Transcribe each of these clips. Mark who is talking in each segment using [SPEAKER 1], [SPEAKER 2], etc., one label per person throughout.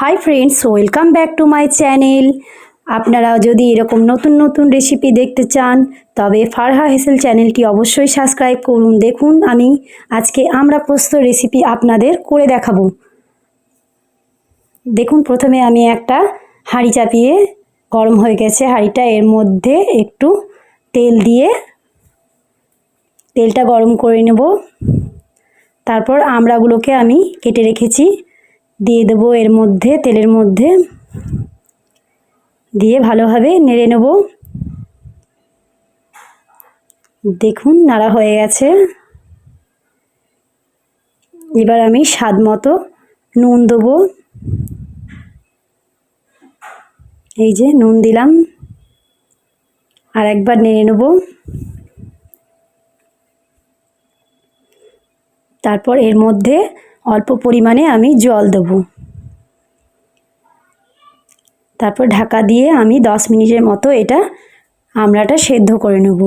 [SPEAKER 1] Hi friends, welcome back to my channel. আপনারা যদি এরকম নতুন নতুন রেসিপি দেখতে চান তবে ফারহা হেসেল চ্যানেলটি অবশ্যই সাবস্ক্রাইব করুন। দেখুন আমি আজকে আমড়া পোস্ত রেসিপি আপনাদের করে দেখাবো। দেখুন প্রথমে আমি একটা হাঁড়ি চাপিয়ে গরম হয়ে গেছে হাঁড়িটা, এর মধ্যে একটু তেল দিয়ে তেলটা গরম করে নেব। তারপর আমড়াগুলোকে আমি কেটে রেখেছি দিয়ে দেবো এর মধ্যে, তেলের মধ্যে দিয়ে ভালোভাবে নেড়ে নেব। দেখুন নাড়া হয়ে গেছে। এবার আমি স্বাদ মতো নুন দেবো। এই যে নুন দিলাম, আর একবার নেড়ে নেব। তারপর এর মধ্যে অল্প পরিমাণে আমি জল দেবো। তারপর ঢাকা দিয়ে আমি 10 মিনিটের মতো এটা আমড়াটা সেদ্ধ করে নেব।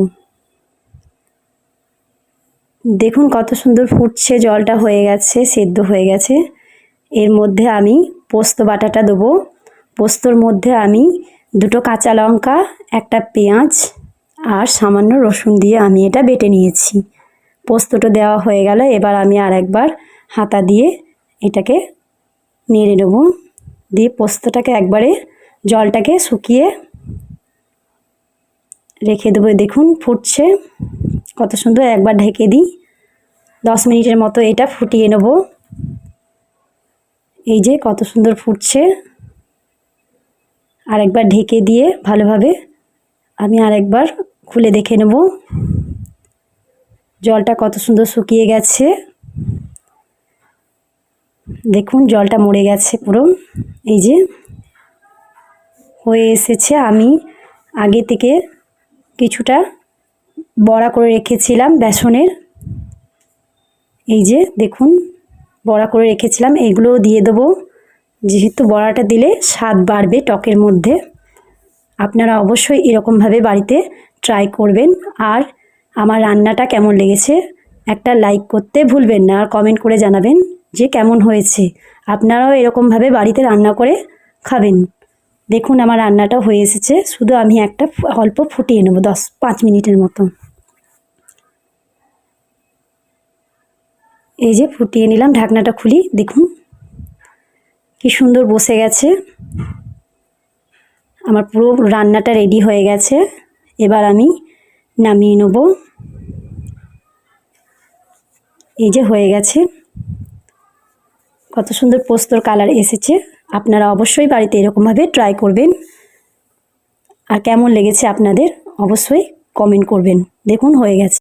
[SPEAKER 1] দেখুন কত সুন্দর ফুটছে, জলটা হয়ে গেছে, সেদ্ধ হয়ে গেছে। এর মধ্যে আমি পোস্ত বাটাটা দেবো। পোস্তর মধ্যে আমি 2টো কাঁচা লঙ্কা, একটা পেঁয়াজ আর সামান্য রসুন দিয়ে আমি এটা বেটে নিয়েছি। পোস্তটা দেওয়া হয়ে গেল। এবার আমি আর একবার হাতা দিয়ে এটাকে নেড়ে নেব। দিয়ে পোস্তটাকে একবারে জলটাকে শুকিয়ে রেখে দেবো। দেখুন ফুটছে কত সুন্দর। একবার ঢেকে দিই, 10 মিনিটের মতো এটা ফুটিয়ে নেব। এই যে কত সুন্দর ফুটছে। আরেকবার ঢেকে দিয়ে ভালোভাবে আমি আরেকবার খুলে দেখে নেব। জলটা কত সুন্দর শুকিয়ে গেছে। দেখুন জলটা মরে গেছে পুরো। এই যে হয়ে এসেছে। আমি আগে থেকে কিছুটা বড়া করে রেখেছিলাম বেসনের। এই যে দেখুন বড়া করে রেখেছিলাম, এইগুলোও দিয়ে দেবো। যেহেতু বড়াটা দিলে স্বাদ বাড়বে টকের মধ্যে। আপনারা অবশ্যই এরকমভাবে বাড়িতে ট্রাই করবেন। আর আমার রান্নাটা কেমন লেগেছে একটা লাইক করতে ভুলবেন না, আর কমেন্ট করে জানাবেন যে কেমন হয়েছে। আপনারাও এরকমভাবে বাড়িতে রান্না করে খাবেন। দেখুন আমার রান্নাটা হয়ে এসেছে, শুধু আমি একটা অল্প ফুটিয়ে নেব 5 মিনিটের মতো। এই যে ফুটিয়ে নিলাম, ঢাকনাটা খুলি। দেখুন কি সুন্দর বসে গেছে। আমার পুরো রান্নাটা রেডি হয়ে গেছে। এবার আমি নামিয়ে নেব। এই যে হয়ে গেছে, কত সুন্দর পোস্তর কালার এসেছে। আপনারা অবশ্যই বাড়িতে এরকমভাবে ট্রাই করবেন। আর কেমন লেগেছে আপনাদের অবশ্যই কমেন্ট করবেন। দেখুন হয়ে গেছে।